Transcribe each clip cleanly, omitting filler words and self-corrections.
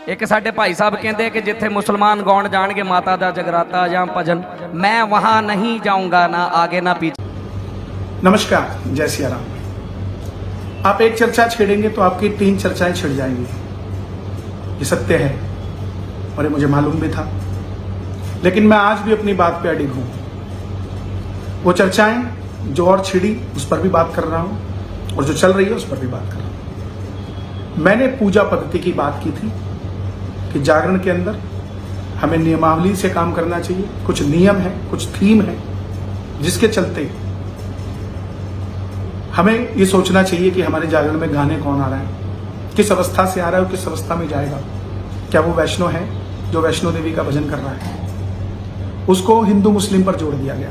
एक साडे भाई साहब कहते कि जिथे मुसलमान गाउन जाएंगे माता दा जगराता या भजन, मैं वहां नहीं जाऊंगा, ना आगे ना पीछे। नमस्कार, जय सिया राम। आप एक चर्चा छेड़ेंगे तो आपकी 3 चर्चाएं छिड़ जाएंगी। ये सत्य है और ये मुझे मालूम भी था, लेकिन मैं आज भी अपनी बात पे अडिग हूं। वो चर्चाएं जो और छिड़ी उस पर भी बात कर रहा हूं और जो चल रही है उस पर भी बात कर रहा हूं। मैंने पूजा पद्धति की बात की थी कि जागरण के अंदर हमें नियमावली से काम करना चाहिए। कुछ नियम है, कुछ थीम है, जिसके चलते हमें ये सोचना चाहिए कि हमारे जागरण में गाने कौन आ रहा है, किस अवस्था से आ रहा है और किस अवस्था में जाएगा। क्या वो वैष्णव है जो वैष्णो देवी का भजन कर रहा है, उसको हिंदू मुस्लिम पर जोड़ दिया गया।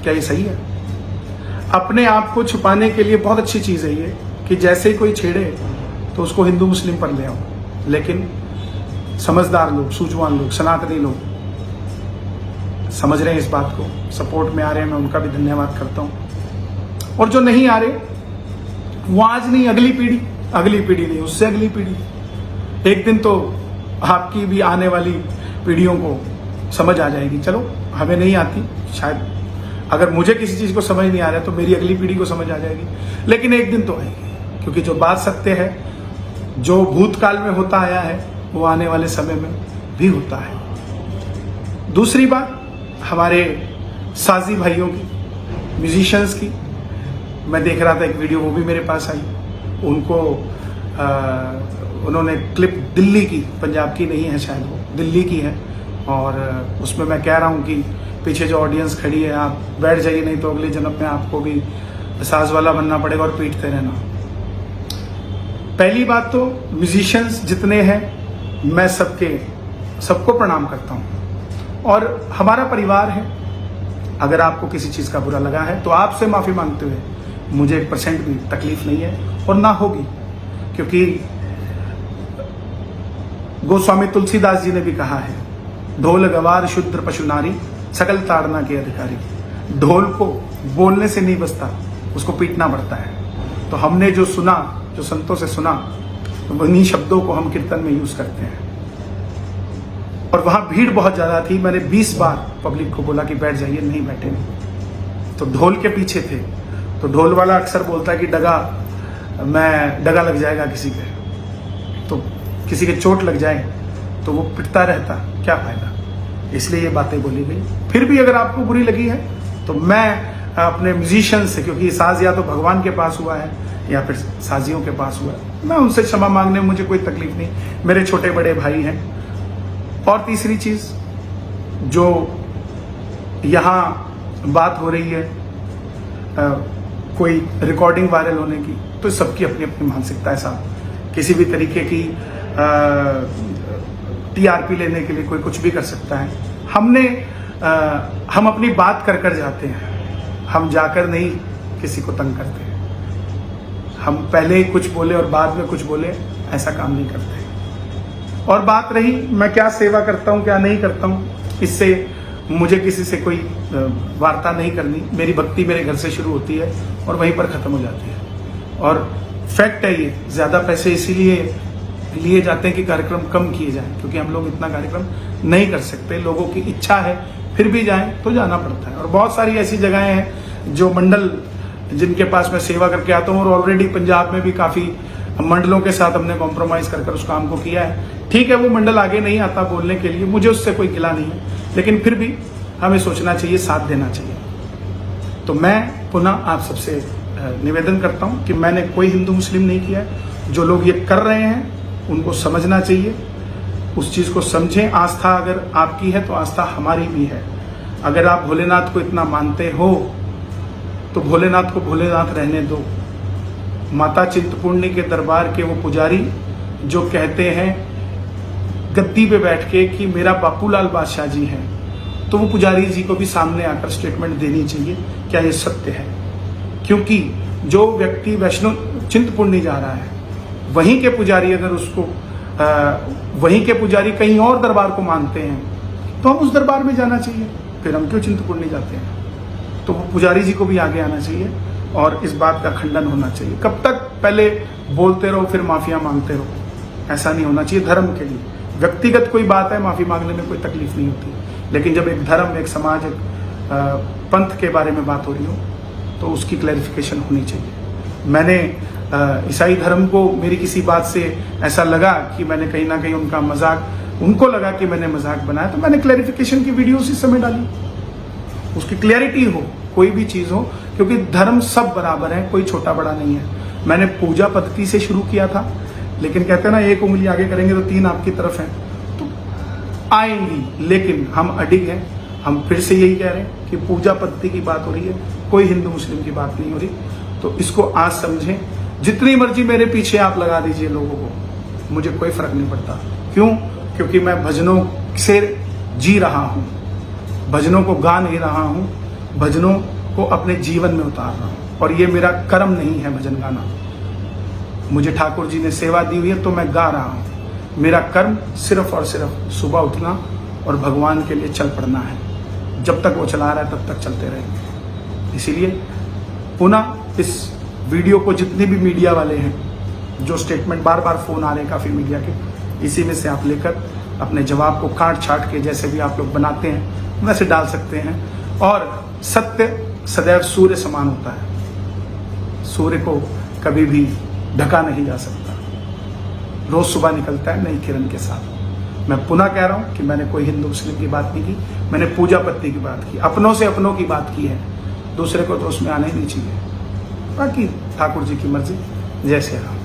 क्या ये सही है? अपने आप को छुपाने के लिए बहुत अच्छी चीज है ये कि जैसे ही कोई छेड़े तो उसको हिंदू मुस्लिम पर ले आओ, लेकिन समझदार लोग, सूझवान लोग, सनातनी लोग समझ रहे हैं इस बात को, सपोर्ट में आ रहे हैं। मैं उनका भी धन्यवाद करता हूं। और जो नहीं आ रहे, वो आज नहीं, अगली पीढ़ी नहीं, उससे अगली पीढ़ी, एक दिन तो आपकी भी आने वाली पीढ़ियों को समझ आ जाएगी। चलो, हमें नहीं आती शायद, अगर मुझे किसी चीज को समझ नहीं आ रहा है तो मेरी अगली पीढ़ी को समझ आ जाएगी, लेकिन एक दिन तो आएगी, क्योंकि जो बात सत्य है, जो भूतकाल में होता आया है वो आने वाले समय में भी होता है। दूसरी बात, हमारे साजी भाइयों की, म्यूजिशियंस की, मैं देख रहा था एक वीडियो, वो भी मेरे पास आई। उनको उन्होंने क्लिप दिल्ली की, पंजाब की नहीं है शायद, वो दिल्ली की है, और उसमें मैं कह रहा हूँ कि पीछे जो ऑडियंस खड़ी है, आप बैठ जाइए, नहीं तो अगले जन्म में आपको भी साज वाला बनना पड़ेगा और पीटते रहना। पहली बात तो म्यूजिशियंस जितने हैं, मैं सबको प्रणाम करता हूँ और हमारा परिवार है। अगर आपको किसी चीज का बुरा लगा है तो आपसे माफी मांगते हुए मुझे 1% भी तकलीफ नहीं है और ना होगी, क्योंकि गोस्वामी तुलसीदास जी ने भी कहा है, ढोल गवार शूद्र पशु नारी सकल ताड़ना के अधिकारी। ढोल को बोलने से नहीं बजता, उसको पीटना पड़ता है। तो हमने जो सुना, जो संतों से सुना, उन्हीं शब्दों को हम कीर्तन में यूज करते हैं। और वहां भीड़ बहुत ज्यादा थी, मैंने 20 बार पब्लिक को बोला कि बैठ जाइए, नहीं बैठे नहीं। तो ढोल के पीछे थे, तो ढोल वाला अक्सर बोलता है कि डगा लग जाएगा किसी के, तो किसी के चोट लग जाए तो वो पिटता रहता, क्या फायदा। इसलिए ये बातें बोली गई। फिर भी अगर आपको बुरी लगी है तो मैं अपने म्यूजिशियन से, क्योंकि ये साज या तो भगवान के पास हुआ है या फिर साजियों के पास हुआ है, मैं उनसे क्षमा मांगने में मुझे कोई तकलीफ नहीं, मेरे छोटे बड़े भाई हैं। और तीसरी चीज, जो यहाँ बात हो रही है कोई रिकॉर्डिंग वायरल होने की, तो सबकी अपनी अपनी मानसिकता है साहब। किसी भी तरीके की टीआरपी लेने के लिए कोई कुछ भी कर सकता है। हम अपनी बात कर जाते हैं, हम जाकर नहीं किसी को तंग करते। हम पहले ही कुछ बोले और बाद में कुछ बोले, ऐसा काम नहीं करते। और बात रही मैं क्या सेवा करता हूं, क्या नहीं करता हूं, इससे मुझे किसी से कोई वार्ता नहीं करनी। मेरी भक्ति मेरे घर से शुरू होती है और वहीं पर खत्म हो जाती है। और फैक्ट है ये, ज्यादा पैसे इसीलिए लिए जाते हैं कि कार्यक्रम कम किए जाएं, क्योंकि हम लोग इतना कार्यक्रम नहीं कर सकते। लोगों की इच्छा है, फिर भी जाएं तो जाना पड़ता है। और बहुत सारी ऐसी जगहें हैं जो मंडल, जिनके पास मैं सेवा करके आता हूँ, और ऑलरेडी पंजाब में भी काफी मंडलों के साथ हमने कॉम्प्रोमाइज कर उस काम को किया है। ठीक है, वो मंडल आगे नहीं आता बोलने के लिए, मुझे उससे कोई गिला नहीं है, लेकिन फिर भी हमें सोचना चाहिए, साथ देना चाहिए। तो मैं पुनः आप सबसे निवेदन करता हूं कि मैंने कोई हिंदू मुस्लिम नहीं किया। जो लोग ये कर रहे हैं उनको समझना चाहिए, उस चीज को समझें। आस्था अगर आपकी है तो आस्था हमारी भी है। अगर आप भोलेनाथ को इतना मानते हो तो भोलेनाथ को भोलेनाथ रहने दो। माता चिंतपूर्णी के दरबार के वो पुजारी जो कहते हैं गद्दी पे बैठ के कि मेरा बापूलाल बादशाह जी हैं, तो वो पुजारी जी को भी सामने आकर स्टेटमेंट देनी चाहिए, क्या ये सत्य है। क्योंकि जो व्यक्ति वैष्णो चिंतपूर्णी जा रहा है, वहीं के पुजारी अगर उसको वहीं के पुजारी कहीं और दरबार को मानते हैं तो हम उस दरबार में जाना चाहिए, फिर हम क्यों चिंतपूर्णी जाते हैं। तो वो पुजारी जी को भी आगे आना चाहिए और इस बात का खंडन होना चाहिए। कब तक पहले बोलते रहो फिर माफिया मांगते रहो, ऐसा नहीं होना चाहिए धर्म के लिए। व्यक्तिगत कोई बात है, माफ़ी मांगने में कोई तकलीफ नहीं होती, लेकिन जब एक धर्म, एक समाज, एक पंथ के बारे में बात हो रही हो तो उसकी क्लैरिफिकेशन होनी चाहिए। मैंने ईसाई धर्म को मेरी किसी बात से ऐसा लगा कि मैंने कहीं ना कहीं उनका मजाक, उनको लगा कि मैंने मजाक बनाया, तो मैंने क्लैरिफिकेशन की वीडियो उसी समय डाली, उसकी क्लैरिटी हो, कोई भी चीज़ हो, क्योंकि धर्म सब बराबर है, कोई छोटा बड़ा नहीं है। मैंने पूजा पद्धति से शुरू किया था, लेकिन कहते हैं ना एक उंगली आगे करेंगे तो 3 आपकी तरफ है, तो आएंगी, लेकिन हम अडिग हैं। हम फिर से यही कह रहे हैं कि पूजा पद्धति की बात हो रही है, कोई हिंदू मुस्लिम की बात नहीं हो रही। तो इसको आज समझें। जितनी मर्जी मेरे पीछे आप लगा दीजिए लोगों को, मुझे कोई फर्क नहीं पड़ता। क्यों? क्योंकि मैं भजनों से जी रहा हूं, भजनों को गा नहीं रहा हूं, भजनों को अपने जीवन में उतार रहा हूं, और ये मेरा कर्म नहीं है भजन गाना। मुझे ठाकुर जी ने सेवा दी हुई है तो मैं गा रहा हूं। मेरा कर्म सिर्फ और सिर्फ सुबह उठना और भगवान के लिए चल पड़ना है। जब तक वो चला रहा है तब तक चलते रहेंगे। इसीलिए पुनः इस वीडियो को जितने भी मीडिया वाले हैं, जो स्टेटमेंट बार बार फोन आ रहे हैं काफ़ी मीडिया के, इसी में से आप लेकर अपने जवाब को काट छाट के जैसे भी आप लोग बनाते हैं वैसे डाल सकते हैं। और सत्य सदैव सूर्य समान होता है, सूर्य को कभी भी ढका नहीं जा सकता, रोज सुबह निकलता है नई किरण के साथ। मैं पुनः कह रहा हूं कि मैंने कोई हिंदू मुस्लिम की बात नहीं की, मैंने पूजा पद्धति की बात की, अपनों से अपनों की बात की है, दूसरे को तो उसमें आना ही नहीं चाहिए। बाकी ठाकुर जी की मर्जी। जय श्री राम।